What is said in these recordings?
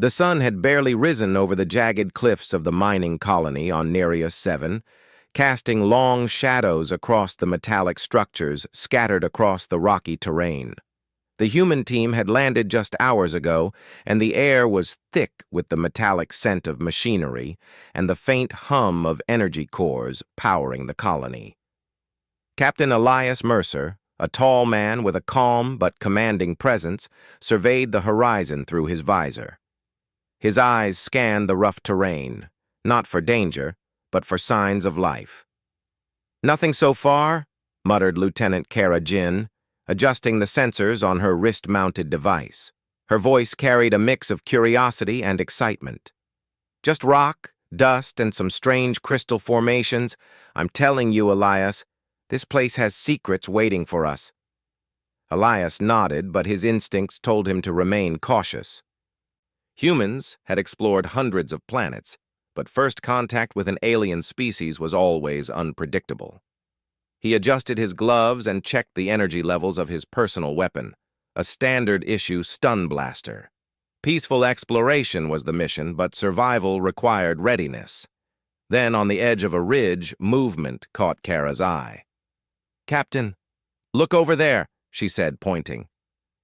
The sun had barely risen over the jagged cliffs of the mining colony on Nereus 7, casting long shadows across the metallic structures scattered across the rocky terrain. The human team had landed just hours ago, and the air was thick with the metallic scent of machinery and the faint hum of energy cores powering the colony. Captain Elias Mercer, a tall man with a calm but commanding presence, surveyed the horizon through his visor. His eyes scanned the rough terrain, not for danger, but for signs of life. "Nothing so far," muttered Lieutenant Kara Jin, adjusting the sensors on her wrist-mounted device. Her voice carried a mix of curiosity and excitement. "Just rock, dust, and some strange crystal formations. I'm telling you, Elias, this place has secrets waiting for us." Elias nodded, but his instincts told him to remain cautious. Humans had explored hundreds of planets, but first contact with an alien species was always unpredictable. He adjusted his gloves and checked the energy levels of his personal weapon, a standard-issue stun blaster. Peaceful exploration was the mission, but survival required readiness. Then, on the edge of a ridge, movement caught Kara's eye. "Captain, look over there," she said, pointing.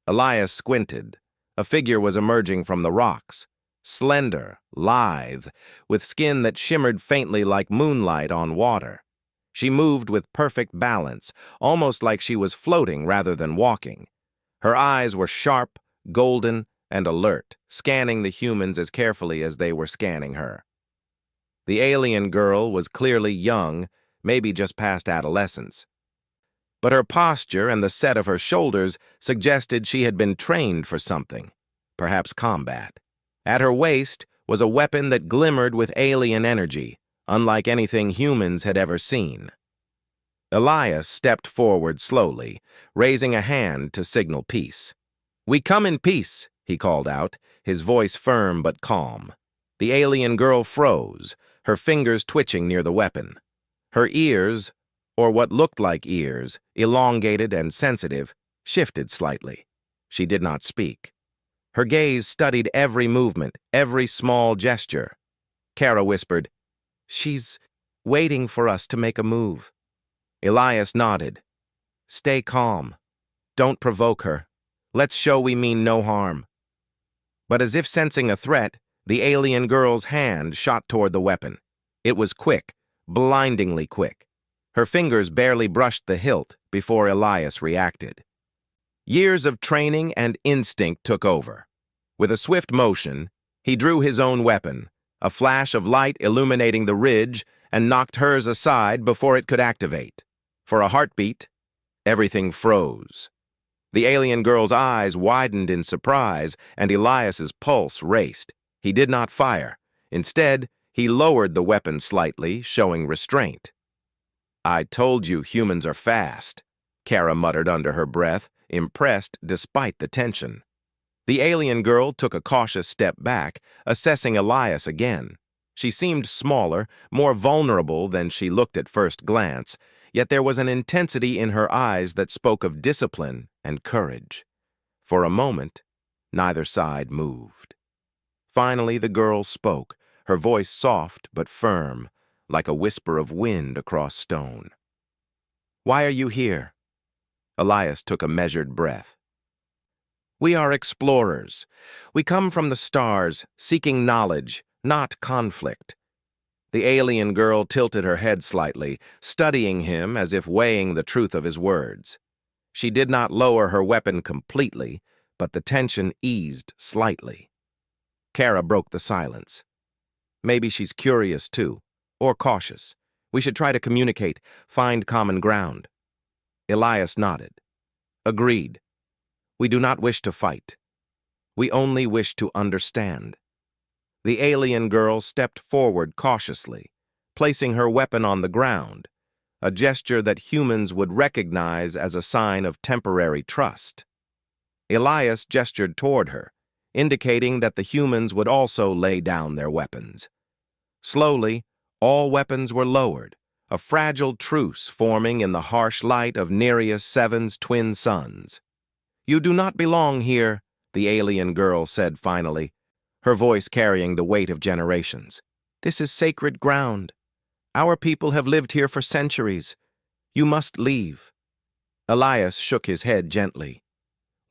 Elias squinted. A figure was emerging from the rocks, slender, lithe, with skin that shimmered faintly like moonlight on water. She moved with perfect balance, almost like she was floating rather than walking. Her eyes were sharp, golden, and alert, scanning the humans as carefully as they were scanning her. The alien girl was clearly young, maybe just past adolescence. But her posture and the set of her shoulders suggested she had been trained for something, perhaps combat. At her waist was a weapon that glimmered with alien energy, unlike anything humans had ever seen. Elias stepped forward slowly, raising a hand to signal peace. "We come in peace," he called out, his voice firm but calm. The alien girl froze, her fingers twitching near the weapon. Her ears, or what looked like ears, elongated and sensitive, shifted slightly. She did not speak. Her gaze studied every movement, every small gesture. Kara whispered, "She's waiting for us to make a move." Elias nodded. "Stay calm. Don't provoke her. Let's show we mean no harm." But as if sensing a threat, the alien girl's hand shot toward the weapon. It was quick, blindingly quick. Her fingers barely brushed the hilt before Elias reacted. Years of training and instinct took over. With a swift motion, he drew his own weapon, a flash of light illuminating the ridge, and knocked hers aside before it could activate. For a heartbeat, everything froze. The alien girl's eyes widened in surprise, and Elias's pulse raced. He did not fire. Instead, he lowered the weapon slightly, showing restraint. "I told you humans are fast," Kara muttered under her breath, impressed despite the tension. The alien girl took a cautious step back, assessing Elias again. She seemed smaller, more vulnerable than she looked at first glance, yet there was an intensity in her eyes that spoke of discipline and courage. For a moment, neither side moved. Finally, the girl spoke, her voice soft but firm, like a whisper of wind across stone. "Why are you here?" Elias took a measured breath. "We are explorers. We come from the stars, seeking knowledge, not conflict." The alien girl tilted her head slightly, studying him as if weighing the truth of his words. She did not lower her weapon completely, but the tension eased slightly. Kara broke the silence. "Maybe she's curious, too, or cautious. We should try to communicate, find common ground." Elias nodded. "Agreed. We do not wish to fight. We only wish to understand." The alien girl stepped forward cautiously, placing her weapon on the ground, a gesture that humans would recognize as a sign of temporary trust. Elias gestured toward her, indicating that the humans would also lay down their weapons. Slowly, all weapons were lowered, a fragile truce forming in the harsh light of Nereus 7's twin suns. "You do not belong here," the alien girl said finally. her voice carrying the weight of generations. "This is sacred ground. Our people have lived here for centuries. You must leave." Elias shook his head gently.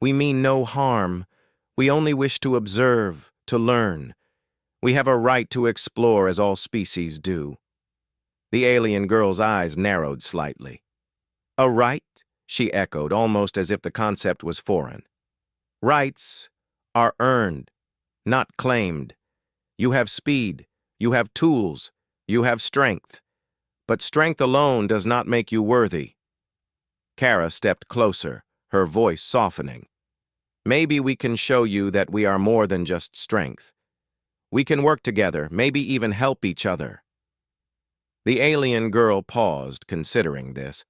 "We mean no harm. We only wish to observe, to learn. We have a right to explore as all species do." The alien girl's eyes narrowed slightly. "A right?" she echoed, almost as if the concept was foreign. "Rights are earned, not claimed. You have speed, you have tools, you have strength. But strength alone does not make you worthy." Kara stepped closer, her voice softening. "Maybe we can show you that we are more than just strength. We can work together, maybe even help each other." The alien girl paused, considering this.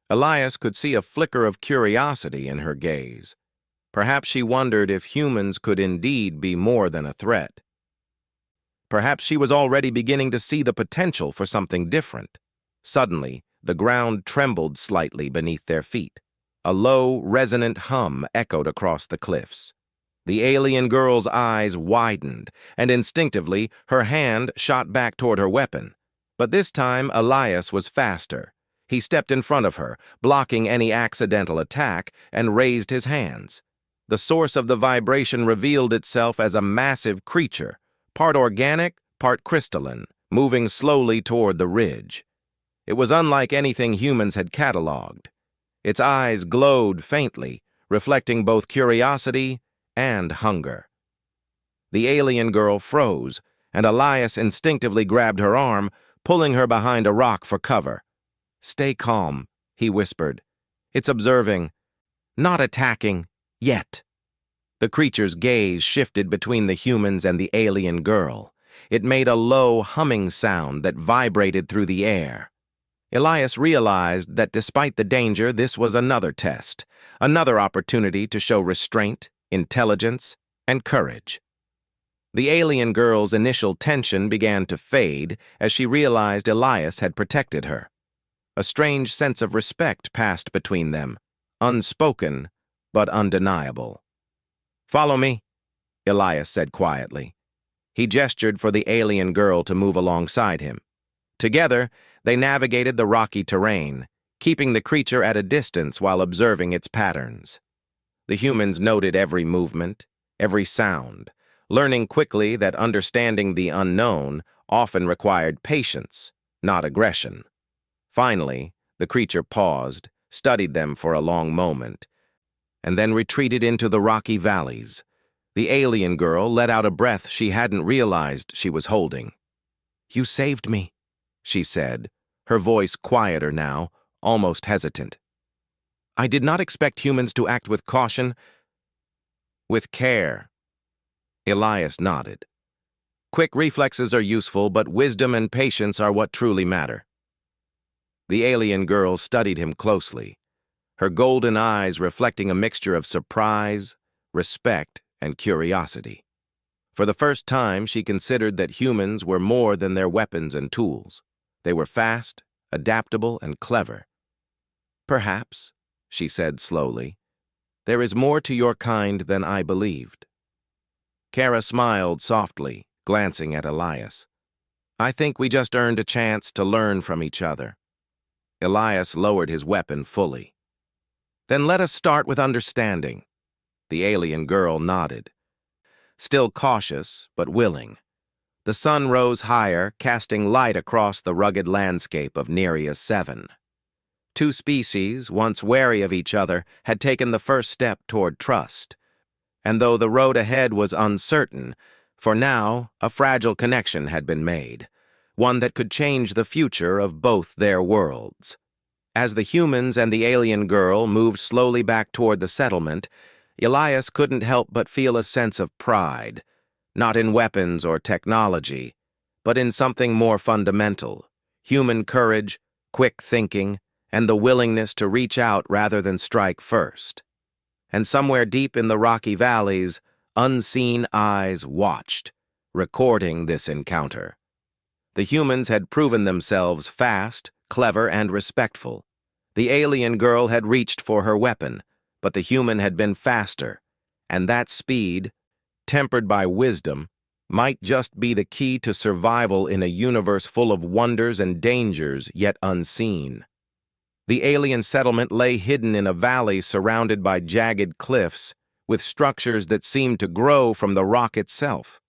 Elias could see a flicker of curiosity in her gaze. Perhaps she wondered if humans could indeed be more than a threat. Perhaps she was already beginning to see the potential for something different. Suddenly, the ground trembled slightly beneath their feet. A low, resonant hum echoed across the cliffs. The alien girl's eyes widened, and instinctively, her hand shot back toward her weapon. But this time, Elias was faster. He stepped in front of her, blocking any accidental attack, and raised his hands. The source of the vibration revealed itself as a massive creature, part organic, part crystalline, moving slowly toward the ridge. It was unlike anything humans had cataloged. Its eyes glowed faintly, reflecting both curiosity and hunger. The alien girl froze, and Elias instinctively grabbed her arm, pulling her behind a rock for cover. "Stay calm," he whispered. "It's observing, not attacking, yet." The creature's gaze shifted between the humans and the alien girl. It made a low, humming sound that vibrated through the air. Elias realized that despite the danger, this was another test, another opportunity to show restraint, intelligence, and courage. The alien girl's initial tension began to fade as she realized Elias had protected her. A strange sense of respect passed between them, unspoken but undeniable. "Follow me," Elias said quietly. He gestured for the alien girl to move alongside him. Together, they navigated the rocky terrain, keeping the creature at a distance while observing its patterns. The humans noted every movement, every sound, learning quickly that understanding the unknown often required patience, not aggression. Finally, the creature paused, studied them for a long moment, and then retreated into the rocky valleys. The alien girl let out a breath she hadn't realized she was holding. "You saved me," she said, her voice quieter now, almost hesitant. "I did not expect humans to act with caution." "With care." Elias nodded. "Quick reflexes are useful, but wisdom and patience are what truly matter." The alien girl studied him closely, her golden eyes reflecting a mixture of surprise, respect, and curiosity. For the first time, she considered that humans were more than their weapons and tools. They were fast, adaptable, and clever. "Perhaps," she said slowly, "there is more to your kind than I believed." Kara smiled softly, glancing at Elias. "I think we just earned a chance to learn from each other." Elias lowered his weapon fully. "Then let us start with understanding." The alien girl nodded. Still cautious, but willing. The sun rose higher, casting light across the rugged landscape of Neria 7. Two species, once wary of each other, had taken the first step toward trust. And though the road ahead was uncertain, for now, a fragile connection had been made, one that could change the future of both their worlds. As the humans and the alien girl moved slowly back toward the settlement, Elias couldn't help but feel a sense of pride, not in weapons or technology, but in something more fundamental: human courage, quick thinking, and the willingness to reach out rather than strike first. And somewhere deep in the rocky valleys, unseen eyes watched, recording this encounter. The humans had proven themselves fast, clever, and respectful. The alien girl had reached for her weapon, but the human had been faster, and that speed, tempered by wisdom, might just be the key to survival in a universe full of wonders and dangers yet unseen. The alien settlement lay hidden in a valley surrounded by jagged cliffs, with structures that seemed to grow from the rock itself.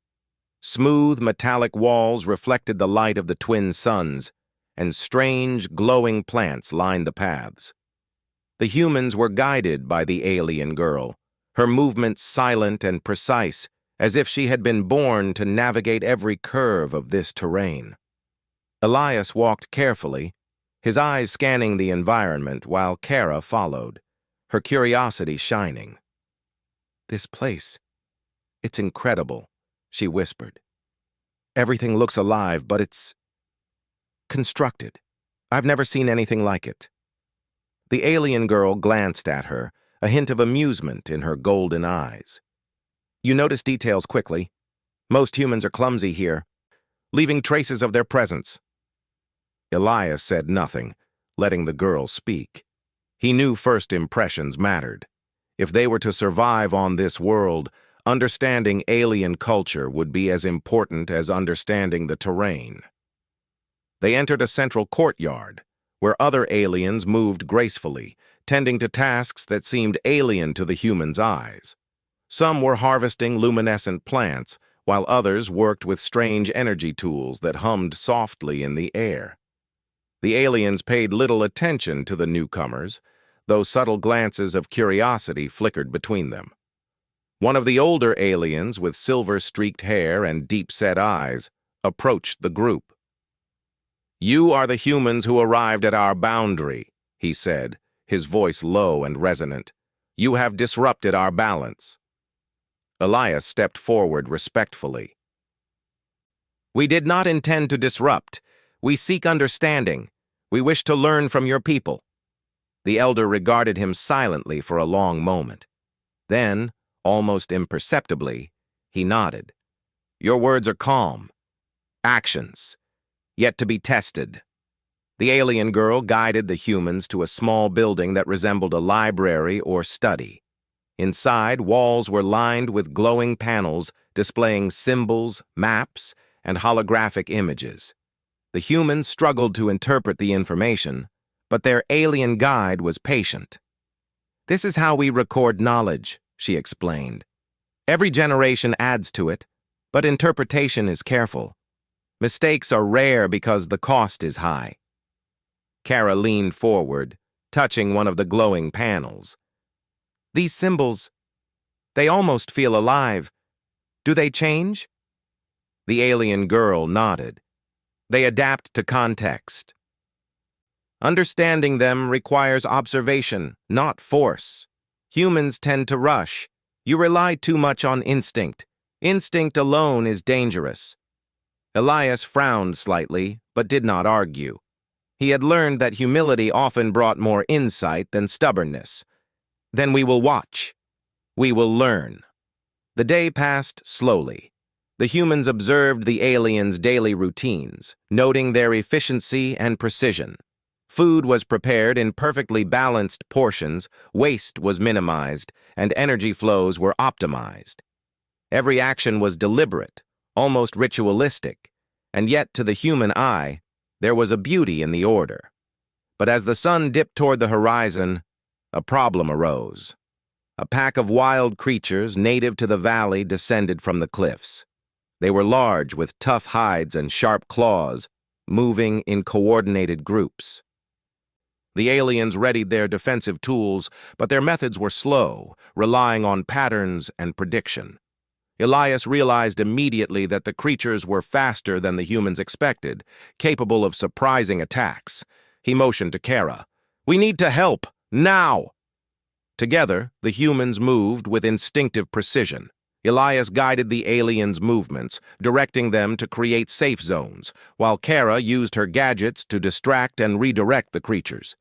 Smooth, metallic walls reflected the light of the twin suns, and strange, glowing plants lined the paths. The humans were guided by the alien girl, her movements silent and precise, as if she had been born to navigate every curve of this terrain. Elias walked carefully, his eyes scanning the environment while Kara followed, her curiosity shining. "This place, it's incredible," she whispered. "Everything looks alive, but it's constructed. I've never seen anything like it." The alien girl glanced at her, a hint of amusement in her golden eyes. "You notice details quickly. Most humans are clumsy here, leaving traces of their presence." Elias said nothing, letting the girl speak. He knew first impressions mattered. If they were to survive on this world, understanding alien culture would be as important as understanding the terrain. They entered a central courtyard, where other aliens moved gracefully, tending to tasks that seemed alien to the humans' eyes. Some were harvesting luminescent plants, while others worked with strange energy tools that hummed softly in the air. The aliens paid little attention to the newcomers, though subtle glances of curiosity flickered between them. One of the older aliens, with silver-streaked hair and deep-set eyes, approached the group. "You are the humans who arrived at our boundary," he said, his voice low and resonant. "You have disrupted our balance." Elias stepped forward respectfully. "We did not intend to disrupt. We seek understanding. We wish to learn from your people." The elder regarded him silently for a long moment. Then, almost imperceptibly, he nodded. "Your words are calm. Actions, yet to be tested." The alien girl guided the humans to a small building that resembled a library or study. Inside, walls were lined with glowing panels displaying symbols, maps, and holographic images. The humans struggled to interpret the information, but their alien guide was patient. "This is how we record knowledge," she explained. "Every generation adds to it, but interpretation is careful. Mistakes are rare because the cost is high." Kara leaned forward, touching one of the glowing panels. "These symbols, they almost feel alive. Do they change?" The alien girl nodded. "They adapt to context. Understanding them requires observation, not force. Humans tend to rush. You rely too much on instinct. Instinct alone is dangerous." Elias frowned slightly, but did not argue. He had learned that humility often brought more insight than stubbornness. "Then we will watch. We will learn." The day passed slowly. The humans observed the aliens' daily routines, noting their efficiency and precision. Food was prepared in perfectly balanced portions, waste was minimized, and energy flows were optimized. Every action was deliberate, almost ritualistic, and yet to the human eye, there was a beauty in the order. But as the sun dipped toward the horizon, a problem arose. A pack of wild creatures native to the valley descended from the cliffs. They were large, with tough hides and sharp claws, moving in coordinated groups. The aliens readied their defensive tools, but their methods were slow, relying on patterns and prediction. Elias realized immediately that the creatures were faster than the humans expected, capable of surprising attacks. He motioned to Kara. "We need to help, now!" Together, the humans moved with instinctive precision. Elias guided the aliens' movements, directing them to create safe zones, while Kara used her gadgets to distract and redirect the creatures.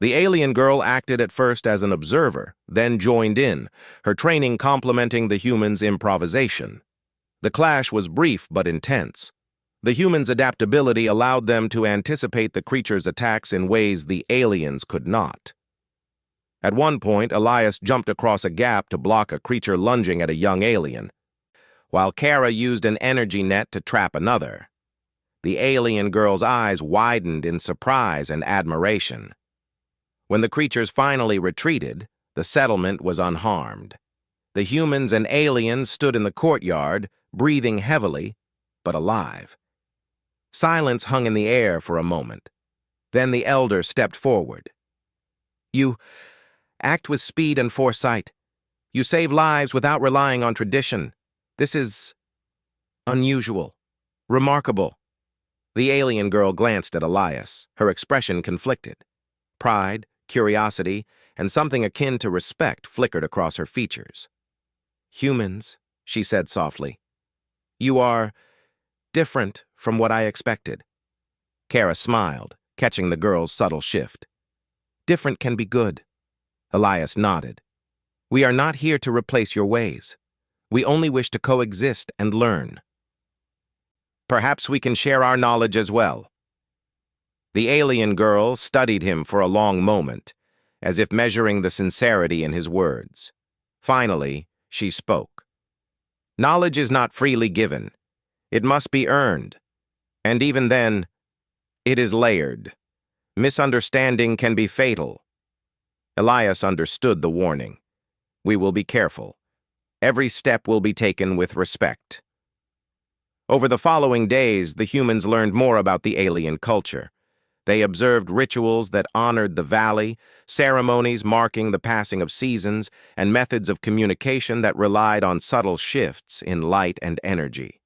The alien girl acted at first as an observer, then joined in, her training complementing the humans' improvisation. The clash was brief but intense. The humans' adaptability allowed them to anticipate the creatures' attacks in ways the aliens could not. At one point, Elias jumped across a gap to block a creature lunging at a young alien. while Kara used an energy net to trap another. The alien girl's eyes widened in surprise and admiration. When the creatures finally retreated, the settlement was unharmed. The humans and aliens stood in the courtyard, breathing heavily, but alive. Silence hung in the air for a moment. Then the elder stepped forward. "You act with speed and foresight. You save lives without relying on tradition. This is unusual, remarkable." The alien girl glanced at Elias, her expression conflicted. Pride, curiosity, and something akin to respect flickered across her features. "Humans," she said softly. "You are different from what I expected." Kara smiled, catching the girl's subtle shift. "Different can be good." Elias nodded. "We are not here to replace your ways. We only wish to coexist and learn. Perhaps we can share our knowledge as well." The alien girl studied him for a long moment, as if measuring the sincerity in his words. Finally, she spoke. "Knowledge is not freely given. It must be earned. And even then, it is layered. Misunderstanding can be fatal." Elias understood the warning. "We will be careful. Every step will be taken with respect." Over the following days, the humans learned more about the alien culture. They observed rituals that honored the valley, ceremonies marking the passing of seasons, and methods of communication that relied on subtle shifts in light and energy.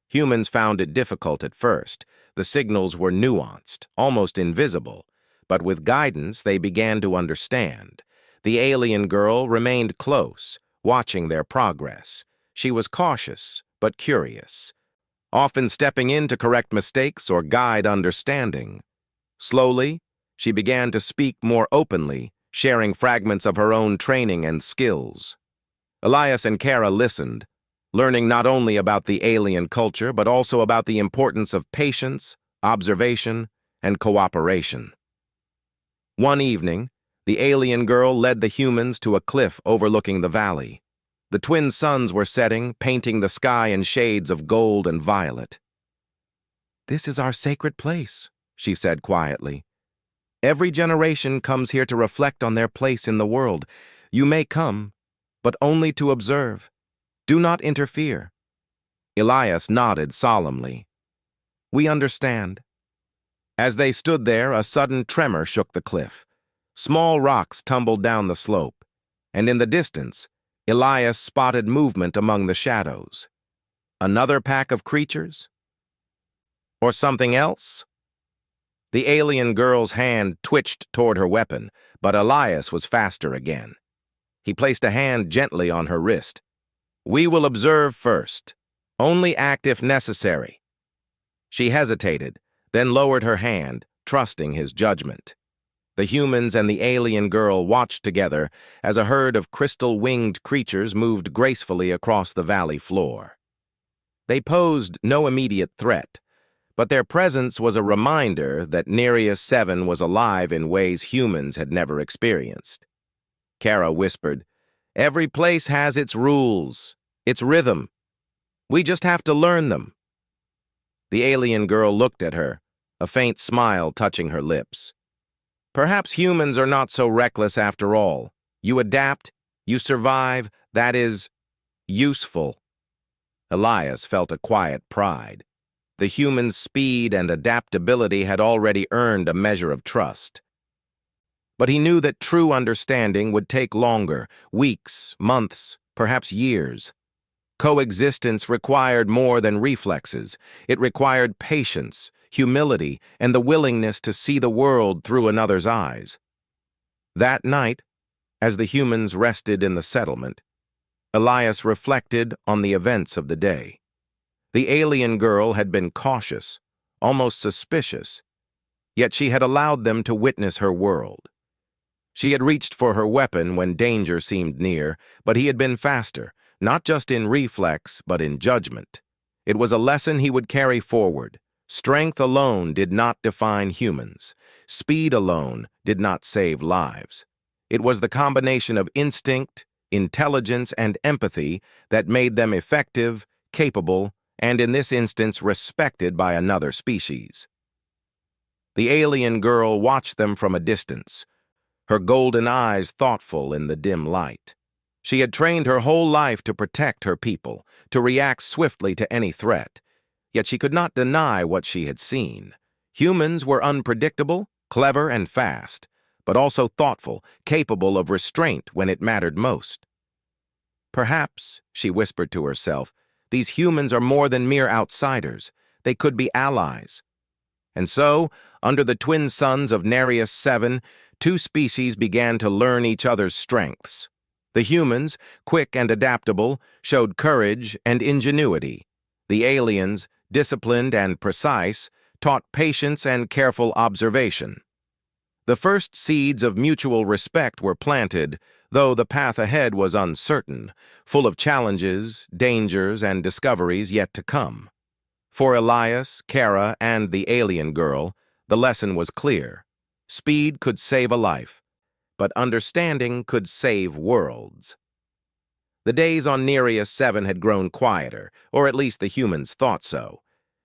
Humans found it difficult at first. The signals were nuanced, almost invisible, but with guidance they began to understand. The alien girl remained close, watching their progress. She was cautious, but curious, often stepping in to correct mistakes or guide understanding. Slowly, she began to speak more openly, sharing fragments of her own training and skills. Elias and Kara listened, learning not only about the alien culture but also about the importance of patience, observation, and cooperation. One evening, the alien girl led the humans to a cliff overlooking the valley. The twin suns were setting, painting the sky in shades of gold and violet. "This is our sacred place," she said quietly. "Every generation comes here to reflect on their place in the world. You may come, but only to observe. Do not interfere." Elias nodded solemnly. "We understand." As they stood there, a sudden tremor shook the cliff. Small rocks tumbled down the slope, and in the distance, Elias spotted movement among the shadows. Another pack of creatures? Or something else? The alien girl's hand twitched toward her weapon, but Elias was faster again. He placed a hand gently on her wrist. "We will observe first. Only act if necessary." She hesitated, then lowered her hand, trusting his judgment. The humans and the alien girl watched together as a herd of crystal-winged creatures moved gracefully across the valley floor. They posed no immediate threat, but their presence was a reminder that Nereus 7 was alive in ways humans had never experienced. Kara whispered, "Every place has its rules, its rhythm. We just have to learn them." The alien girl looked at her, a faint smile touching her lips. "Perhaps humans are not so reckless after all. You adapt, you survive, that is useful." Elias felt a quiet pride. The human's speed and adaptability had already earned a measure of trust. But he knew that true understanding would take longer, weeks, months, perhaps years. Coexistence required more than reflexes. It required patience, humility, and the willingness to see the world through another's eyes. That night, as the humans rested in the settlement, Elias reflected on the events of the day. The alien girl had been cautious, almost suspicious, yet she had allowed them to witness her world. She had reached for her weapon when danger seemed near, but he had been faster, not just in reflex, but in judgment. It was a lesson he would carry forward. Strength alone did not define humans. Speed alone did not save lives. It was the combination of instinct, intelligence, and empathy that made them effective, capable, and in this instance respected by another species. The alien girl watched them from a distance, her golden eyes thoughtful in the dim light. She had trained her whole life to protect her people, to react swiftly to any threat, yet she could not deny what she had seen. Humans were unpredictable, clever, and fast, but also thoughtful, capable of restraint when it mattered most. Perhaps, she whispered to herself, these humans are more than mere outsiders. They could be allies. And so, under the twin suns of Nereus 7, two species began to learn each other's strengths. The humans, quick and adaptable, showed courage and ingenuity. The aliens, disciplined and precise, taught patience and careful observation. The first seeds of mutual respect were planted, though the path ahead was uncertain, full of challenges, dangers, and discoveries yet to come. For Elias, Kara, and the alien girl, the lesson was clear. Speed could save a life, but understanding could save worlds. The days on Nereus 7 had grown quieter, or at least the humans thought so.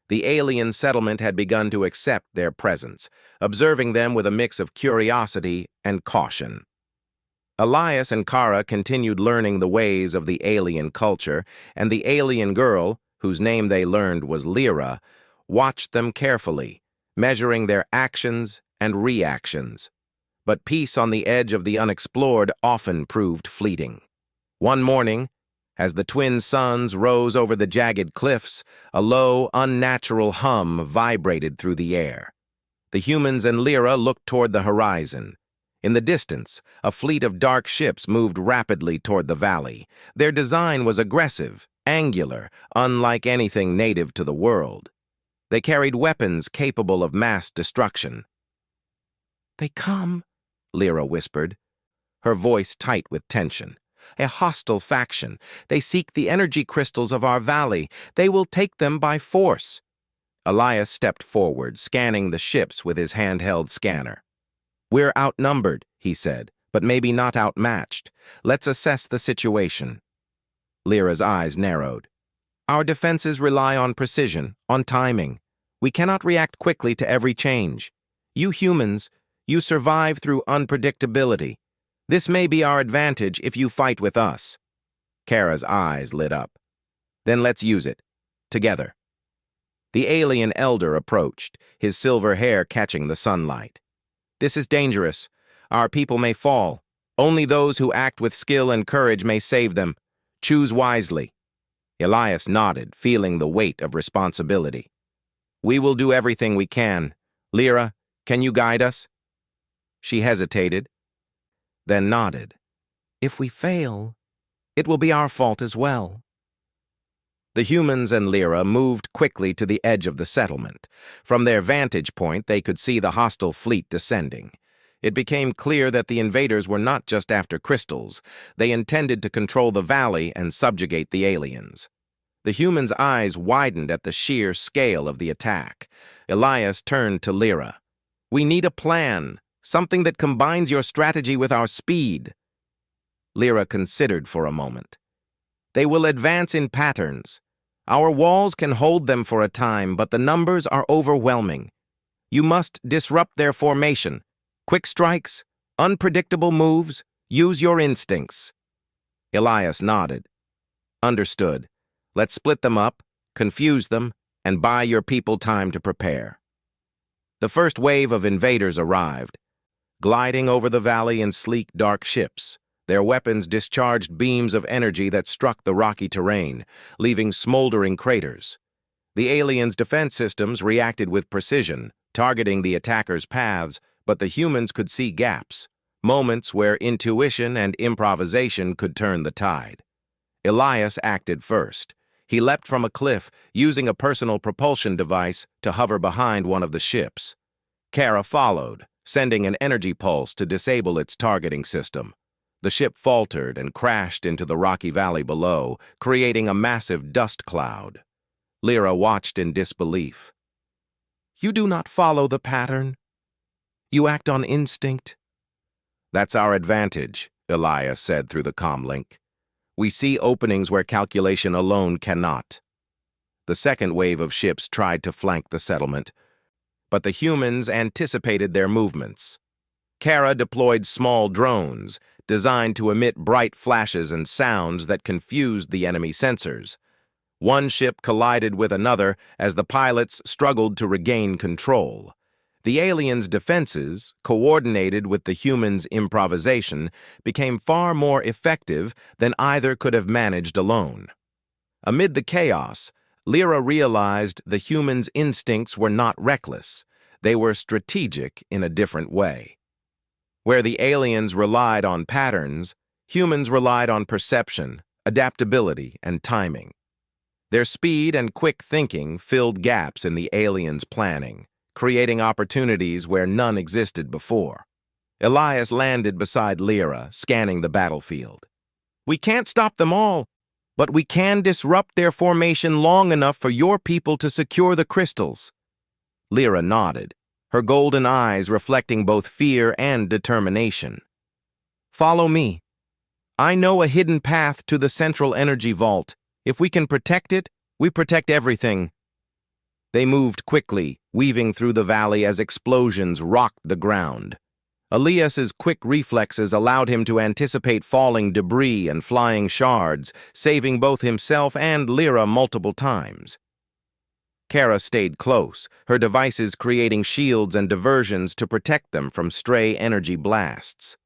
The alien settlement had begun to accept their presence, observing them with a mix of curiosity and caution. Elias and Kara continued learning the ways of the alien culture, and the alien girl, whose name they learned was Lyra, watched them carefully, measuring their actions and reactions. But peace on the edge of the unexplored often proved fleeting. One morning, as the twin suns rose over the jagged cliffs, a low, unnatural hum vibrated through the air. The humans and Lyra looked toward the horizon. In the distance, a fleet of dark ships moved rapidly toward the valley. Their design was aggressive, angular, unlike anything native to the world. They carried weapons capable of mass destruction. "They come," Lyra whispered, her voice tight with tension. "A hostile faction. They seek the energy crystals of our valley. They will take them by force." Elias stepped forward, scanning the ships with his handheld scanner. "We're outnumbered," he said, "but maybe not outmatched. Let's assess the situation." Lyra's eyes narrowed. "Our defenses rely on precision, on timing. We cannot react quickly to every change. You humans, you survive through unpredictability. This may be our advantage if you fight with us." Kara's eyes lit up. "Then let's use it. Together." The alien elder approached, his silver hair catching the sunlight. "This is dangerous. Our people may fall. Only those who act with skill and courage may save them. Choose wisely." Elias nodded, feeling the weight of responsibility. "We will do everything we can. Lyra, can you guide us?" She hesitated, then nodded. "If we fail, it will be our fault as well." The humans and Lyra moved quickly to the edge of the settlement. From their vantage point, they could see the hostile fleet descending. It became clear that the invaders were not just after crystals. They intended to control the valley and subjugate the aliens. The humans' eyes widened at the sheer scale of the attack. Elias turned to Lyra. "We need a plan, something that combines your strategy with our speed." Lyra considered for a moment. "They will advance in patterns. Our walls can hold them for a time, but the numbers are overwhelming. You must disrupt their formation. Quick strikes, unpredictable moves, use your instincts." Elias nodded. "Understood. Let's split them up, confuse them, and buy your people time to prepare." The first wave of invaders arrived, gliding over the valley in sleek, dark ships. Their weapons discharged beams of energy that struck the rocky terrain, leaving smoldering craters. The aliens' defense systems reacted with precision, targeting the attackers' paths, but the humans could see gaps, moments where intuition and improvisation could turn the tide. Elias acted first. He leapt from a cliff, using a personal propulsion device to hover behind one of the ships. Kara followed, sending an energy pulse to disable its targeting system. The ship faltered and crashed into the rocky valley below, creating a massive dust cloud. Lyra watched in disbelief. "You do not follow the pattern. You act on instinct." "That's our advantage," Elias said through the comlink. "We see openings where calculation alone cannot." The second wave of ships tried to flank the settlement, but the humans anticipated their movements. Kara deployed small drones, designed to emit bright flashes and sounds that confused the enemy sensors. One ship collided with another as the pilots struggled to regain control. The aliens' defenses, coordinated with the humans' improvisation, became far more effective than either could have managed alone. Amid the chaos, Lyra realized the humans' instincts were not reckless. They were strategic in a different way. Where the aliens relied on patterns, humans relied on perception, adaptability, and timing. Their speed and quick thinking filled gaps in the aliens' planning, creating opportunities where none existed before. Elias landed beside Lyra, scanning the battlefield. "We can't stop them all, but we can disrupt their formation long enough for your people to secure the crystals." Lyra nodded, her golden eyes reflecting both fear and determination. "Follow me. I know a hidden path to the central energy vault. If we can protect it, we protect everything." They moved quickly, weaving through the valley as explosions rocked the ground. Elias's quick reflexes allowed him to anticipate falling debris and flying shards, saving both himself and Lyra multiple times. Kara stayed close, her devices creating shields and diversions to protect them from stray energy blasts.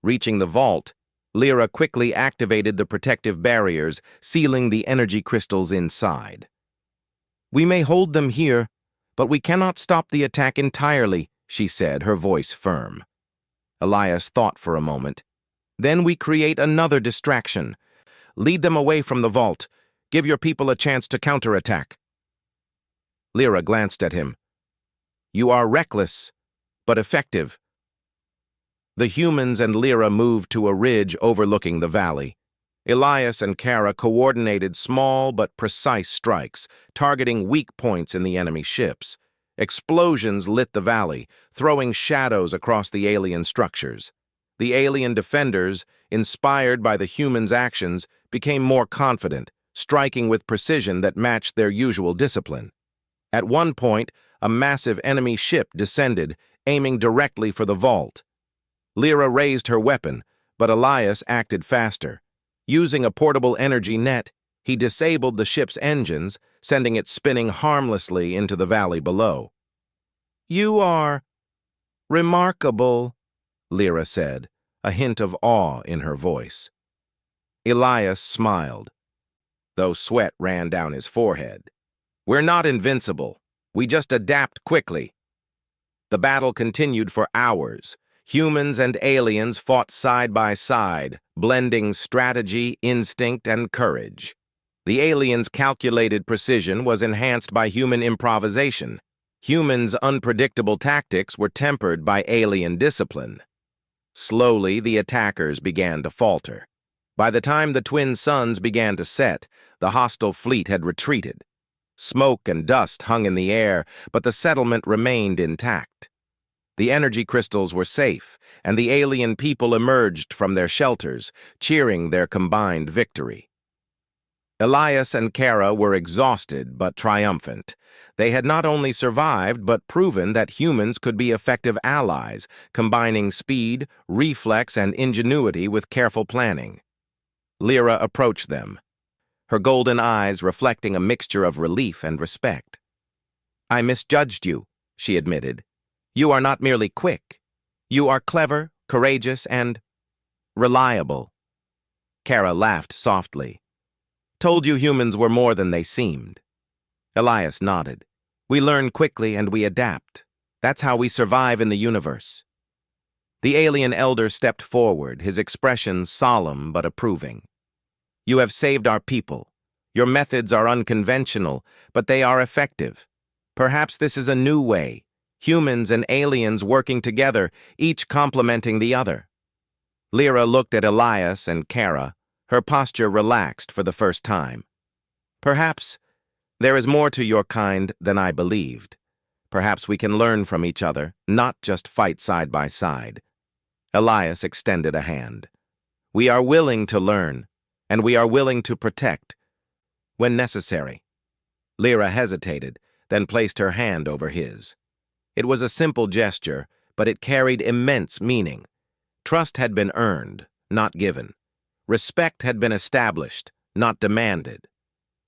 Reaching the vault, Lyra quickly activated the protective barriers, sealing the energy crystals inside. "We may hold them here, but we cannot stop the attack entirely," she said, her voice firm. Elias thought for a moment. "Then we create another distraction. Lead them away from the vault. Give your people a chance to counterattack." Lyra glanced at him. "You are reckless, but effective." The humans and Lyra moved to a ridge overlooking the valley. Elias and Kara coordinated small but precise strikes, targeting weak points in the enemy ships. Explosions lit the valley, throwing shadows across the alien structures. The alien defenders, inspired by the humans' actions, became more confident, striking with precision that matched their usual discipline. At one point, a massive enemy ship descended, aiming directly for the vault. Lyra raised her weapon, but Elias acted faster. Using a portable energy net, he disabled the ship's engines, sending it spinning harmlessly into the valley below. "You are remarkable," Lyra said, a hint of awe in her voice. Elias smiled, though sweat ran down his forehead. "We're not invincible. We just adapt quickly." The battle continued for hours. Humans and aliens fought side by side, blending strategy, instinct, and courage. The aliens' calculated precision was enhanced by human improvisation. Humans' unpredictable tactics were tempered by alien discipline. Slowly, the attackers began to falter. By the time the twin suns began to set, the hostile fleet had retreated. Smoke and dust hung in the air, but the settlement remained intact. The energy crystals were safe, and the alien people emerged from their shelters, cheering their combined victory. Elias and Kara were exhausted but triumphant. They had not only survived but proven that humans could be effective allies, combining speed, reflex, and ingenuity with careful planning. Lyra approached them, her golden eyes reflecting a mixture of relief and respect. "I misjudged you," she admitted. "You are not merely quick. You are clever, courageous, and reliable." Kara laughed softly. "Told you humans were more than they seemed." Elias nodded. "We learn quickly and we adapt. That's how we survive in the universe." The alien elder stepped forward, his expression solemn but approving. "You have saved our people. Your methods are unconventional, but they are effective. Perhaps this is a new way. Humans and aliens working together, each complementing the other." Lyra looked at Elias and Kara, her posture relaxed for the first time. "Perhaps there is more to your kind than I believed. Perhaps we can learn from each other, not just fight side by side." Elias extended a hand. "We are willing to learn, and we are willing to protect when necessary." Lyra hesitated, then placed her hand over his. It was a simple gesture, but it carried immense meaning. Trust had been earned, not given. Respect had been established, not demanded.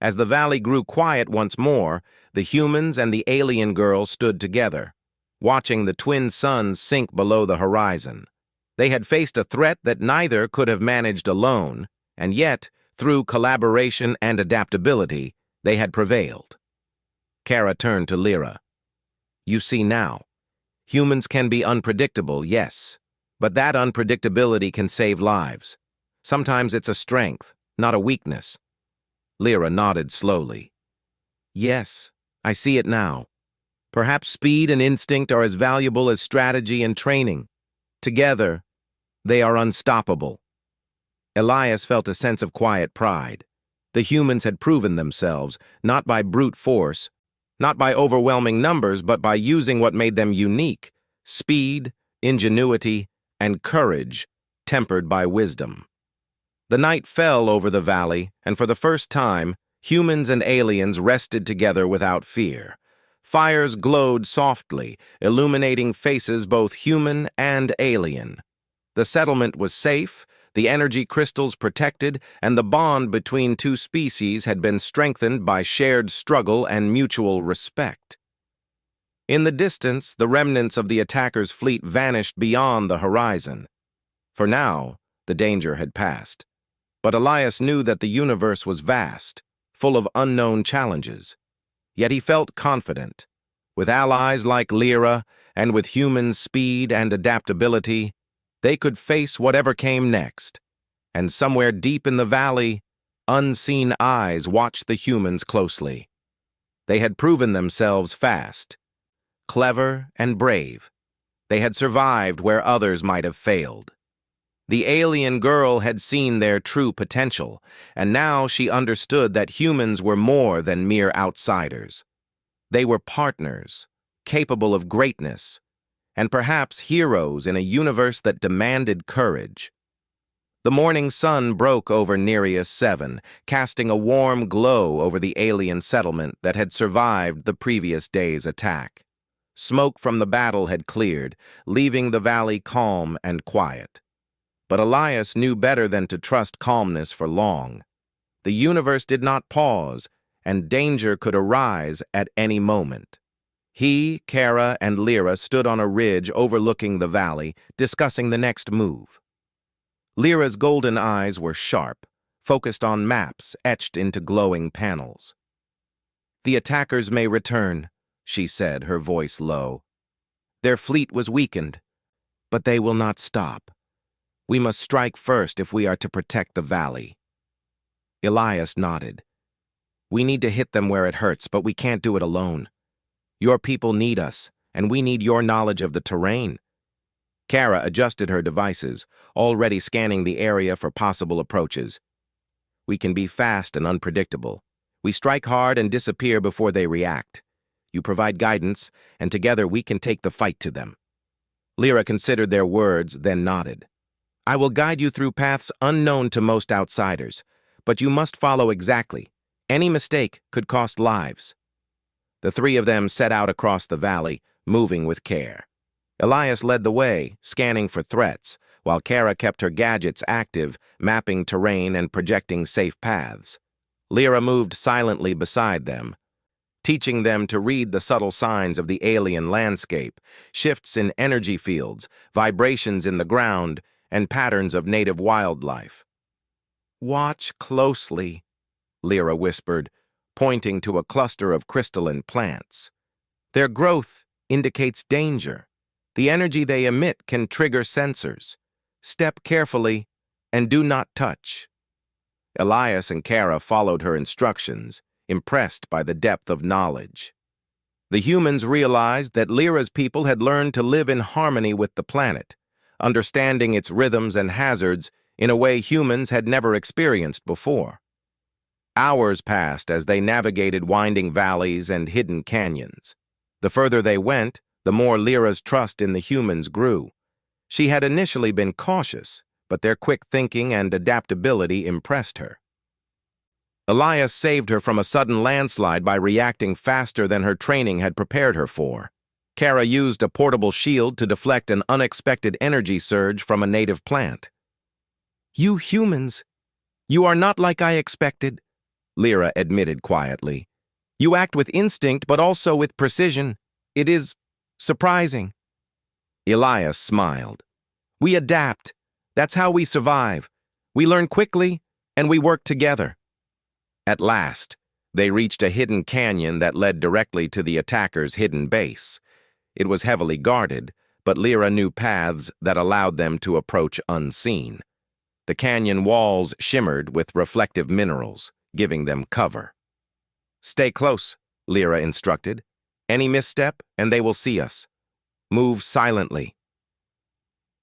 As the valley grew quiet once more, the humans and the alien girl stood together, watching the twin suns sink below the horizon. They had faced a threat that neither could have managed alone, and yet, through collaboration and adaptability, they had prevailed. Kara turned to Lyra. You see now, humans can be unpredictable, yes, but that unpredictability can save lives. Sometimes it's a strength, not a weakness. Lyra nodded slowly. Yes, I see it now. Perhaps speed and instinct are as valuable as strategy and training. Together, they are unstoppable. Elias felt a sense of quiet pride. The humans had proven themselves, not by brute force, not by overwhelming numbers, but by using what made them unique: speed, ingenuity, and courage, tempered by wisdom. The night fell over the valley, and for the first time, humans and aliens rested together without fear. Fires glowed softly, illuminating faces both human and alien. The settlement was safe, the energy crystals protected, and the bond between two species had been strengthened by shared struggle and mutual respect. In the distance, the remnants of the attackers' fleet vanished beyond the horizon. For now, the danger had passed. But Elias knew that the universe was vast, full of unknown challenges. Yet he felt confident. With allies like Lyra, and with human speed and adaptability, they could face whatever came next. And somewhere deep in the valley, unseen eyes watched the humans closely. They had proven themselves fast, clever, and brave. They had survived where others might have failed. The alien girl had seen their true potential, and now she understood that humans were more than mere outsiders. They were partners, capable of greatness, and perhaps heroes in a universe that demanded courage. The morning sun broke over Nereus 7, casting a warm glow over the alien settlement that had survived the previous day's attack. Smoke from the battle had cleared, leaving the valley calm and quiet. But Elias knew better than to trust calmness for long. The universe did not pause, and danger could arise at any moment. He, Kara, and Lyra stood on a ridge overlooking the valley, discussing the next move. Lyra's golden eyes were sharp, focused on maps etched into glowing panels. "The attackers may return," she said, her voice low. "Their fleet was weakened, but they will not stop. We must strike first if we are to protect the valley." Elias nodded. "We need to hit them where it hurts, but we can't do it alone. Your people need us, and we need your knowledge of the terrain." Kara adjusted her devices, already scanning the area for possible approaches. "We can be fast and unpredictable. We strike hard and disappear before they react. You provide guidance, and together we can take the fight to them." Lyra considered their words, then nodded. "I will guide you through paths unknown to most outsiders, but you must follow exactly. Any mistake could cost lives." The three of them set out across the valley, moving with care. Elias led the way, scanning for threats, while Kara kept her gadgets active, mapping terrain and projecting safe paths. Lyra moved silently beside them, teaching them to read the subtle signs of the alien landscape, shifts in energy fields, vibrations in the ground, and patterns of native wildlife. "Watch closely," Lyra whispered, pointing to a cluster of crystalline plants. "Their growth indicates danger. The energy they emit can trigger sensors. Step carefully and do not touch." Elias and Kara followed her instructions, impressed by the depth of knowledge. The humans realized that Lyra's people had learned to live in harmony with the planet, understanding its rhythms and hazards in a way humans had never experienced before. Hours passed as they navigated winding valleys and hidden canyons. The further they went, the more Lyra's trust in the humans grew. She had initially been cautious, but their quick thinking and adaptability impressed her. Elias saved her from a sudden landslide by reacting faster than her training had prepared her for. Kara used a portable shield to deflect an unexpected energy surge from a native plant. "You humans, you are not like I expected," Lyra admitted quietly. "You act with instinct, but also with precision. It is surprising." Elias smiled. "We adapt. That's how we survive. We learn quickly, and we work together." At last, they reached a hidden canyon that led directly to the attackers' hidden base. It was heavily guarded, but Lyra knew paths that allowed them to approach unseen. The canyon walls shimmered with reflective minerals, giving them cover. "Stay close," Lyra instructed. "Any misstep, and they will see us. Move silently."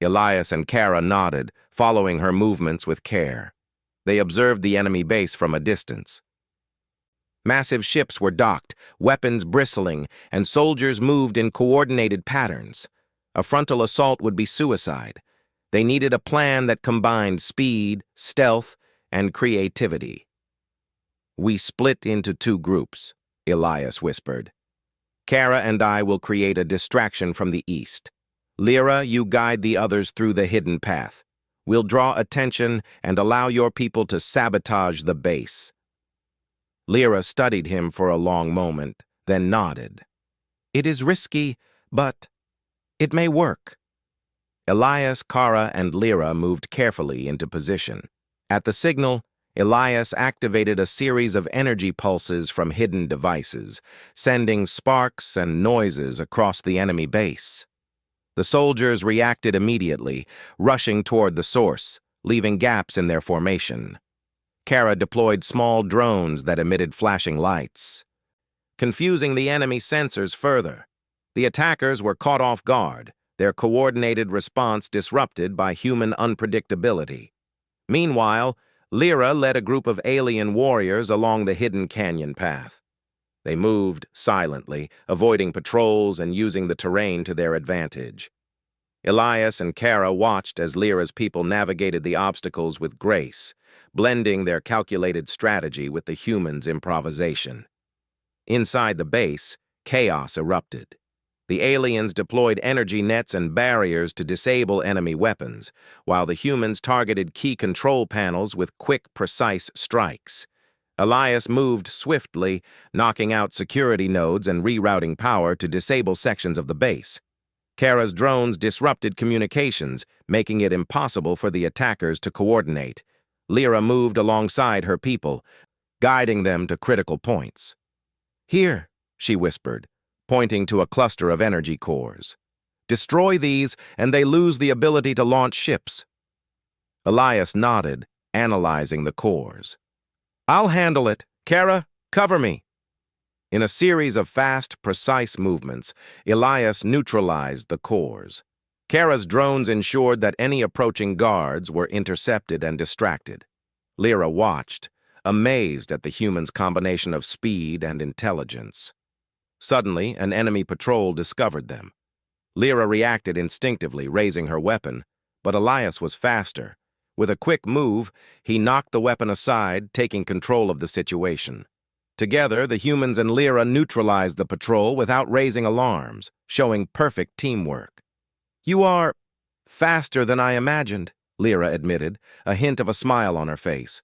Elias and Kara nodded, following her movements with care. They observed the enemy base from a distance. Massive ships were docked, weapons bristling, and soldiers moved in coordinated patterns. A frontal assault would be suicide. They needed a plan that combined speed, stealth, and creativity. "We split into two groups," Elias whispered. "Kara and I will create a distraction from the east. Lyra, you guide the others through the hidden path. We'll draw attention and allow your people to sabotage the base." Lyra studied him for a long moment, then nodded. "It is risky, but it may work." Elias, Kara, and Lyra moved carefully into position. At the signal, Elias activated a series of energy pulses from hidden devices, sending sparks and noises across the enemy base. The soldiers reacted immediately, rushing toward the source, leaving gaps in their formation. Kara deployed small drones that emitted flashing lights, confusing the enemy sensors further. The attackers were caught off guard, their coordinated response disrupted by human unpredictability. Meanwhile, Lyra led a group of alien warriors along the hidden canyon path. They moved silently, avoiding patrols and using the terrain to their advantage. Elias and Kara watched as Lyra's people navigated the obstacles with grace, blending their calculated strategy with the humans' improvisation. Inside the base, chaos erupted. The aliens deployed energy nets and barriers to disable enemy weapons, while the humans targeted key control panels with quick, precise strikes. Elias moved swiftly, knocking out security nodes and rerouting power to disable sections of the base. Kara's drones disrupted communications, making it impossible for the attackers to coordinate. Lyra moved alongside her people, guiding them to critical points. "Here," she whispered, pointing to a cluster of energy cores. "Destroy these, and they lose the ability to launch ships." Elias nodded, analyzing the cores. "I'll handle it. Kara, cover me." In a series of fast, precise movements, Elias neutralized the cores. Kara's drones ensured that any approaching guards were intercepted and distracted. Lyra watched, amazed at the humans' combination of speed and intelligence. Suddenly, an enemy patrol discovered them. Lyra reacted instinctively, raising her weapon, but Elias was faster. With a quick move, he knocked the weapon aside, taking control of the situation. Together, the humans and Lyra neutralized the patrol without raising alarms, showing perfect teamwork. "You are faster than I imagined," Lyra admitted, a hint of a smile on her face.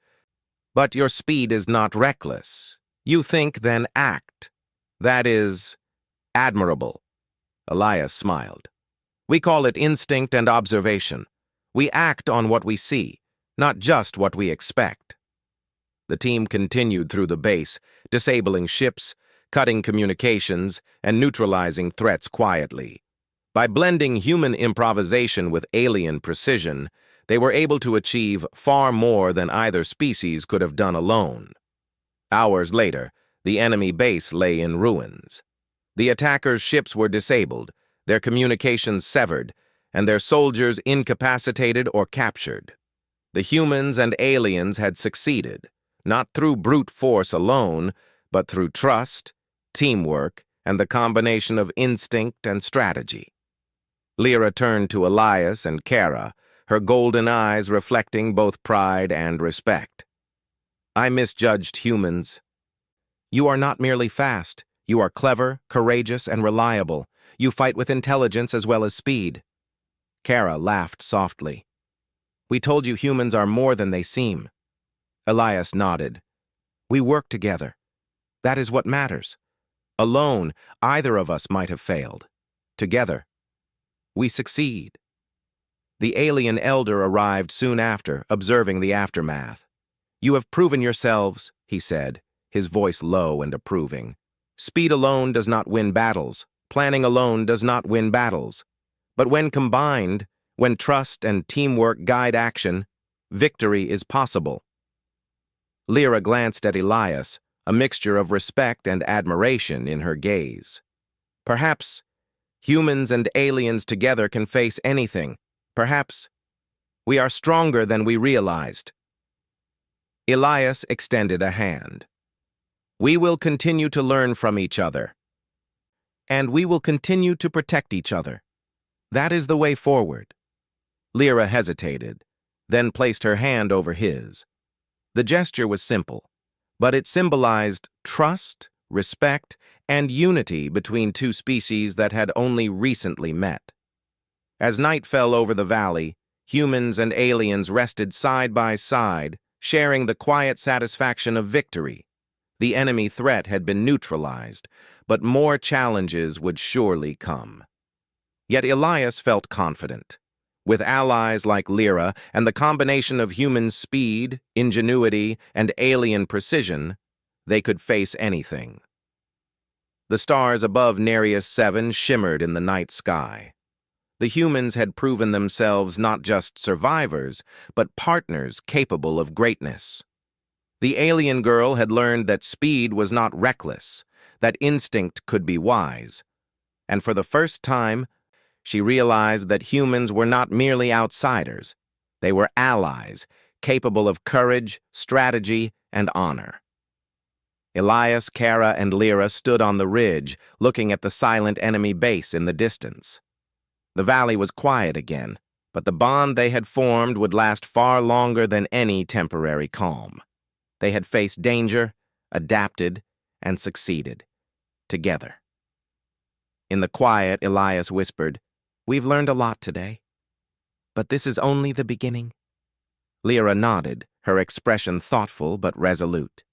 "But your speed is not reckless. You think, then act. That is admirable." Elias smiled. "We call it instinct and observation. We act on what we see, not just what we expect." The team continued through the base, disabling ships, cutting communications, and neutralizing threats quietly. By blending human improvisation with alien precision, they were able to achieve far more than either species could have done alone. Hours later, the enemy base lay in ruins. The attackers' ships were disabled, their communications severed, and their soldiers incapacitated or captured. The humans and aliens had succeeded, not through brute force alone, but through trust, teamwork, and the combination of instinct and strategy. Lyra turned to Elias and Kara, her golden eyes reflecting both pride and respect. I misjudged humans. You are not merely fast. You are clever, courageous, and reliable. You fight with intelligence as well as speed. Kara laughed softly. We told you humans are more than they seem. Elias nodded. We work together. That is what matters. Alone, either of us might have failed. Together, we succeed. The alien elder arrived soon after, observing the aftermath. You have proven yourselves, he said, his voice low and approving. Speed alone does not win battles. Planning alone does not win battles. But when combined, when trust and teamwork guide action, victory is possible. Lyra glanced at Elias, a mixture of respect and admiration in her gaze. Perhaps humans and aliens together can face anything. Perhaps we are stronger than we realized. Elias extended a hand. We will continue to learn from each other. And we will continue to protect each other. That is the way forward. Lyra hesitated, then placed her hand over his. The gesture was simple, but it symbolized trust, respect, and unity between two species that had only recently met. As night fell over the valley, humans and aliens rested side by side, sharing the quiet satisfaction of victory. The enemy threat had been neutralized, but more challenges would surely come. Yet Elias felt confident. With allies like Lyra and the combination of human speed, ingenuity, and alien precision, they could face anything. The stars above Nereus 7 shimmered in the night sky. The humans had proven themselves not just survivors, but partners capable of greatness. The alien girl had learned that speed was not reckless, that instinct could be wise. And for the first time, she realized that humans were not merely outsiders. They were allies, capable of courage, strategy, and honor. Elias, Kara, and Lyra stood on the ridge, looking at the silent enemy base in the distance. The valley was quiet again, but the bond they had formed would last far longer than any temporary calm. They had faced danger, adapted, and succeeded, together. In the quiet, Elias whispered, We've learned a lot today. But this is only the beginning. Lyra nodded, her expression thoughtful but resolute.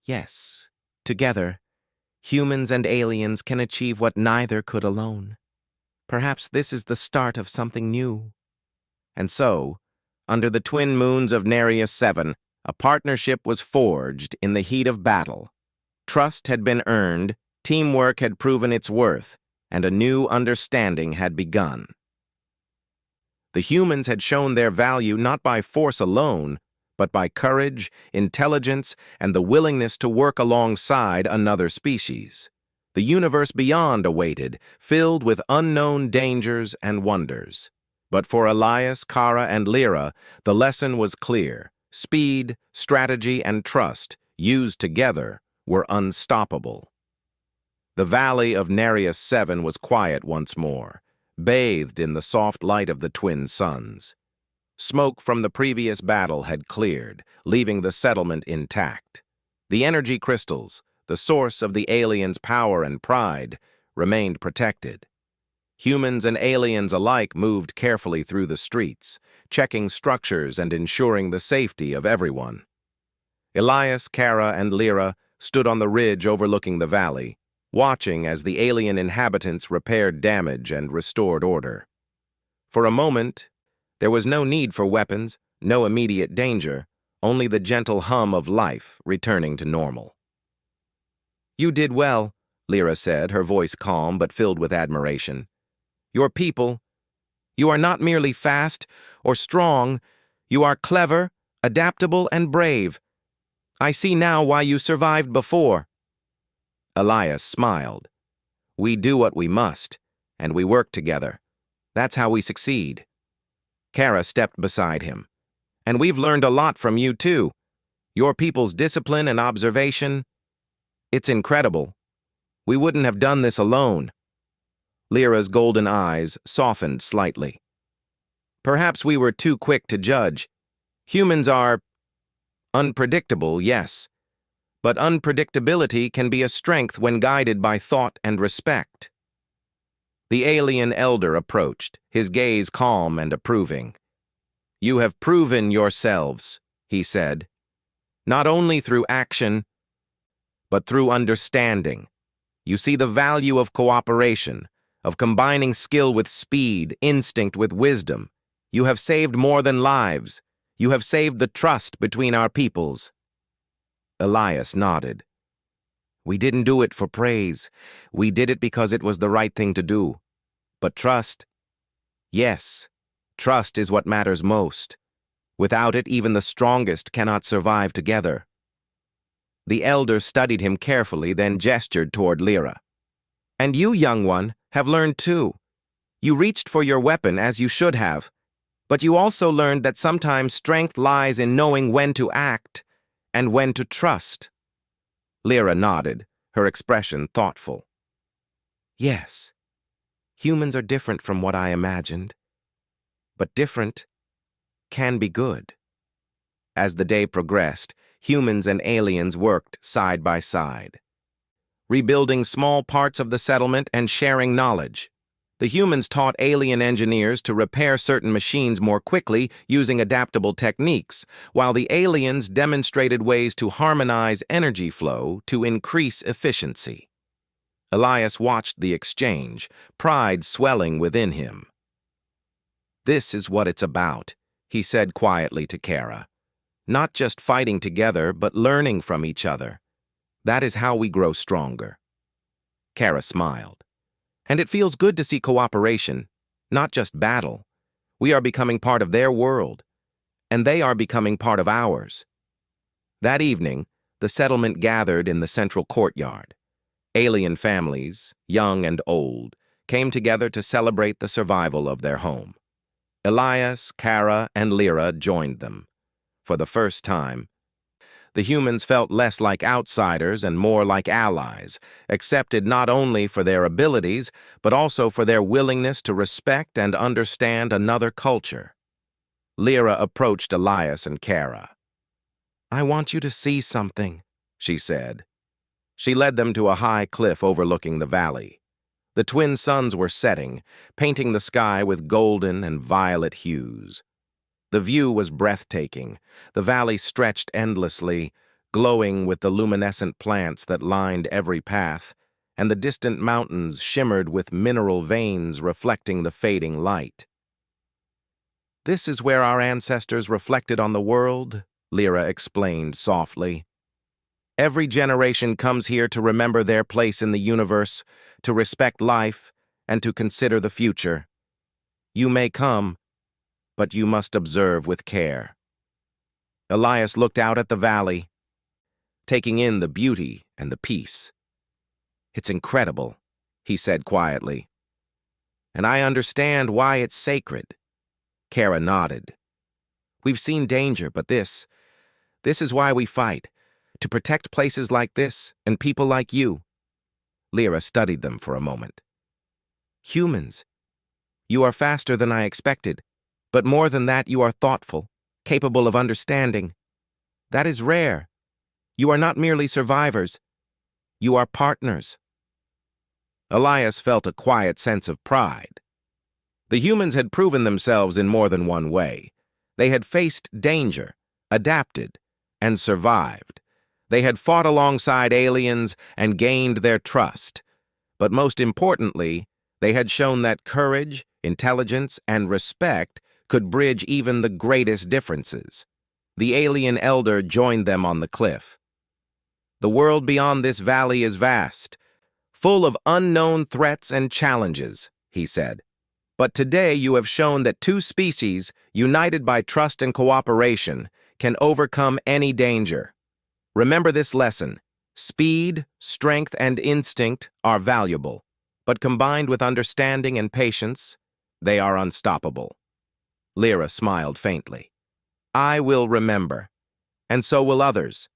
Yes, together, humans and aliens can achieve what neither could alone. Perhaps this is the start of something new. And so, under the twin moons of Nereus 7, a partnership was forged in the heat of battle. Trust had been earned, teamwork had proven its worth, and a new understanding had begun. The humans had shown their value not by force alone, but by courage, intelligence, and the willingness to work alongside another species. The universe beyond awaited, filled with unknown dangers and wonders. But for Elias, Kara, and Lyra, the lesson was clear. Speed, strategy, and trust, used together, were unstoppable. The valley of Nereus 7 was quiet once more, bathed in the soft light of the twin suns. Smoke from the previous battle had cleared, leaving the settlement intact. The energy crystals, the source of the aliens' power and pride, remained protected. Humans and aliens alike moved carefully through the streets, checking structures and ensuring the safety of everyone. Elias, Kara, and Lyra stood on the ridge overlooking the valley, watching as the alien inhabitants repaired damage and restored order. For a moment, there was no need for weapons, no immediate danger, only the gentle hum of life returning to normal. You did well, Lyra said, her voice calm but filled with admiration. Your people, you are not merely fast or strong, you are clever, adaptable, and brave. I see now why you survived before. Elias smiled. We do what we must, and we work together. That's how we succeed. Kara stepped beside him. And we've learned a lot from you, too. Your people's discipline and observation, it's incredible. We wouldn't have done this alone. Lyra's golden eyes softened slightly. Perhaps we were too quick to judge. Humans are Unpredictable, yes, but unpredictability can be a strength when guided by thought and respect. The alien elder approached, his gaze calm and approving. "You have proven yourselves," he said, "not only through action, but through understanding. You see the value of cooperation, of combining skill with speed, instinct with wisdom. You have saved more than lives. You have saved the trust between our peoples." Elias nodded. "We didn't do it for praise. We did it because it was the right thing to do. But trust? Yes, trust is what matters most. Without it, even the strongest cannot survive together." The elder studied him carefully, then gestured toward Lyra. "And you, young one, have learned too. You reached for your weapon as you should have, but you also learned that sometimes strength lies in knowing when to act and when to trust." Lyra nodded, her expression thoughtful. "Yes, humans are different from what I imagined, but different can be good." As the day progressed, humans and aliens worked side by side, rebuilding small parts of the settlement and sharing knowledge. The humans taught alien engineers to repair certain machines more quickly using adaptable techniques, while the aliens demonstrated ways to harmonize energy flow to increase efficiency. Elias watched the exchange, pride swelling within him. "This is what it's about," he said quietly to Kara. "Not just fighting together, but learning from each other. That is how we grow stronger." Kara smiled. "And it feels good to see cooperation, not just battle. We are becoming part of their world, and they are becoming part of ours." That evening, the settlement gathered in the central courtyard. Alien families, young and old, came together to celebrate the survival of their home. Elias, Kara, and Lyra joined them. For the first time, the humans felt less like outsiders and more like allies, accepted not only for their abilities, but also for their willingness to respect and understand another culture. Lyra approached Elias and Kara. "I want you to see something," she said. She led them to a high cliff overlooking the valley. The twin suns were setting, painting the sky with golden and violet hues. The view was breathtaking. The valley stretched endlessly, glowing with the luminescent plants that lined every path, and the distant mountains shimmered with mineral veins reflecting the fading light. "This is where our ancestors reflected on the world," Lyra explained softly. "Every generation comes here to remember their place in the universe, to respect life, and to consider the future. You may come, but you must observe with care." Elias looked out at the valley, taking in the beauty and the peace. "It's incredible," he said quietly. "And I understand why it's sacred." Kara nodded. "We've seen danger, but this is why we fight, to protect places like this and people like you." Lyra studied them for a moment. "Humans, you are faster than I expected, but more than that, you are thoughtful, capable of understanding. That is rare. You are not merely survivors. You are partners." Elias felt a quiet sense of pride. The humans had proven themselves in more than one way. They had faced danger, adapted, and survived. They had fought alongside aliens and gained their trust. But most importantly, they had shown that courage, intelligence, and respect could bridge even the greatest differences. The alien elder joined them on the cliff. "The world beyond this valley is vast, full of unknown threats and challenges," he said. "But today you have shown that two species, united by trust and cooperation, can overcome any danger. Remember this lesson. Speed, strength, and instinct are valuable, but combined with understanding and patience, they are unstoppable." Lyra smiled faintly. "I will remember, and so will others.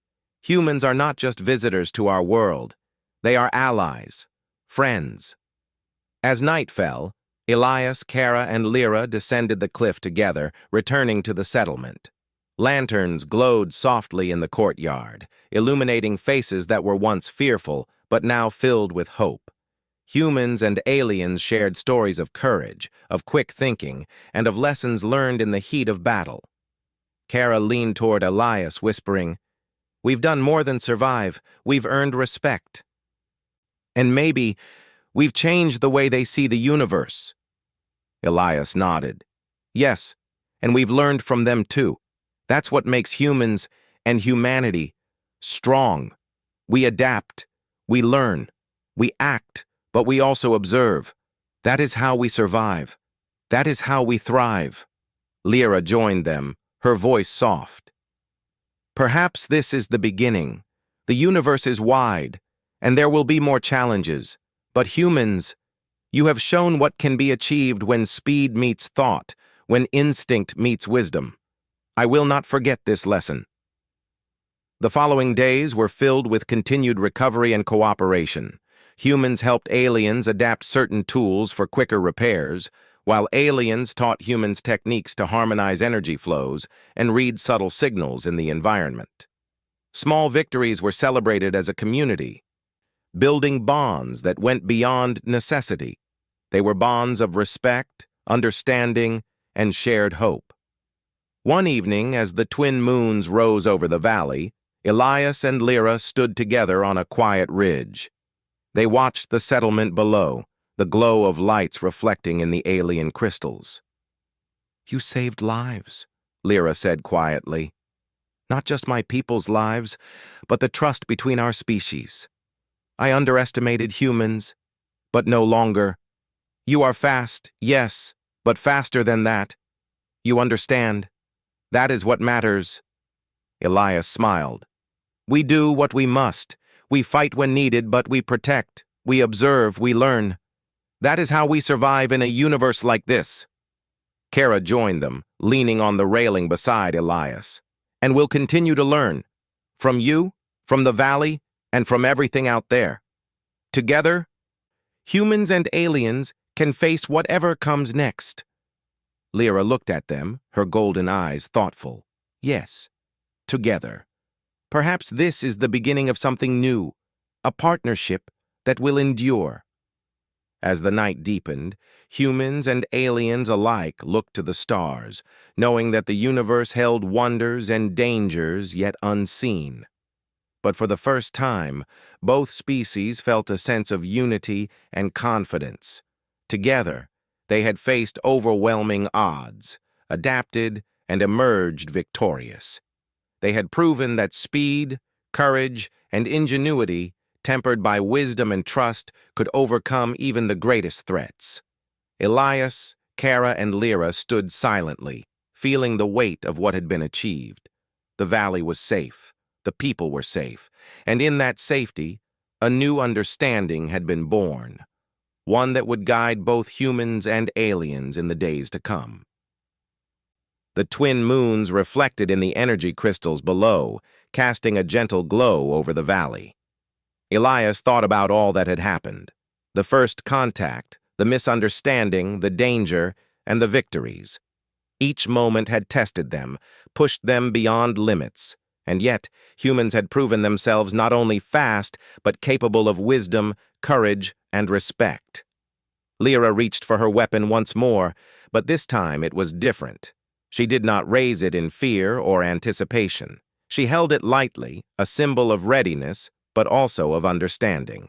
Humans are not just visitors to our world. They are allies, friends." As night fell, Elias, Kara, and Lyra descended the cliff together, returning to the settlement. Lanterns glowed softly in the courtyard, illuminating faces that were once fearful, but now filled with hope. Humans and aliens shared stories of courage, of quick thinking, and of lessons learned in the heat of battle. Kara leaned toward Elias, whispering, "We've done more than survive. We've earned respect. And maybe we've changed the way they see the universe." Elias nodded. "Yes, and we've learned from them too. That's what makes humans and humanity strong. We adapt, we learn, we act, but we also observe. That is how we survive. That is how we thrive." Lyra joined them, her voice soft. "Perhaps this is the beginning. The universe is wide, and there will be more challenges. But humans, you have shown what can be achieved when speed meets thought, when instinct meets wisdom. I will not forget this lesson." The following days were filled with continued recovery and cooperation. Humans helped aliens adapt certain tools for quicker repairs, while aliens taught humans techniques to harmonize energy flows and read subtle signals in the environment. Small victories were celebrated as a community, building bonds that went beyond necessity. They were bonds of respect, understanding, and shared hope. One evening, as the twin moons rose over the valley, Elias and Lyra stood together on a quiet ridge. They watched the settlement below, the glow of lights reflecting in the alien crystals. "You saved lives," Lyra said quietly. "Not just my people's lives, but the trust between our species. I underestimated humans, but no longer. You are fast, yes, but faster than that. You understand. That is what matters." Elias smiled. "We do what we must. We fight when needed, but we protect. We observe, we learn. That is how we survive in a universe like this." Kara joined them, leaning on the railing beside Elias. "And we'll continue to learn. From you, from the valley, and from everything out there. Together, humans and aliens can face whatever comes next." Lyra looked at them, her golden eyes thoughtful. "Yes, together. Perhaps this is the beginning of something new, a partnership that will endure." As the night deepened, humans and aliens alike looked to the stars, knowing that the universe held wonders and dangers yet unseen. But for the first time, both species felt a sense of unity and confidence. Together, they had faced overwhelming odds, adapted, and emerged victorious. They had proven that speed, courage, and ingenuity, tempered by wisdom and trust, could overcome even the greatest threats. Elias, Kara, and Lyra stood silently, feeling the weight of what had been achieved. The valley was safe, the people were safe, and in that safety, a new understanding had been born, one that would guide both humans and aliens in the days to come. The twin moons reflected in the energy crystals below, casting a gentle glow over the valley. Elias thought about all that had happened: the first contact, the misunderstanding, the danger, and the victories. Each moment had tested them, pushed them beyond limits, and yet humans had proven themselves not only fast, but capable of wisdom, courage, and respect. Lyra reached for her weapon once more, but this time it was different. She did not raise it in fear or anticipation. She held it lightly, a symbol of readiness, but also of understanding.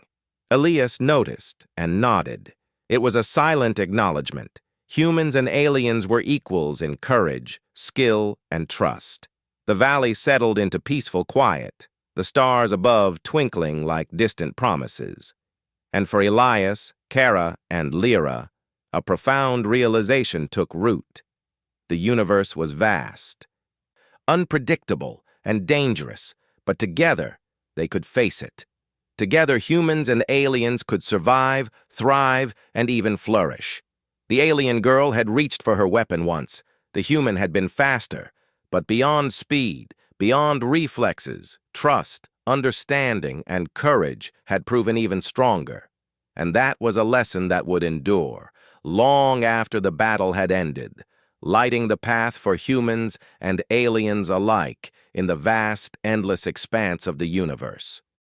Elias noticed and nodded. It was a silent acknowledgement. Humans and aliens were equals in courage, skill, and trust. The valley settled into peaceful quiet, the stars above twinkling like distant promises. And for Elias, Kara, and Lyra, a profound realization took root. The universe was vast, unpredictable, and dangerous, but together they could face it. Together, humans and aliens could survive, thrive, and even flourish. The alien girl had reached for her weapon once. The human had been faster, but beyond speed, beyond reflexes, trust, understanding, and courage had proven even stronger. And that was a lesson that would endure, long after the battle had ended. lighting the path for humans and aliens alike in the vast, endless expanse of the universe.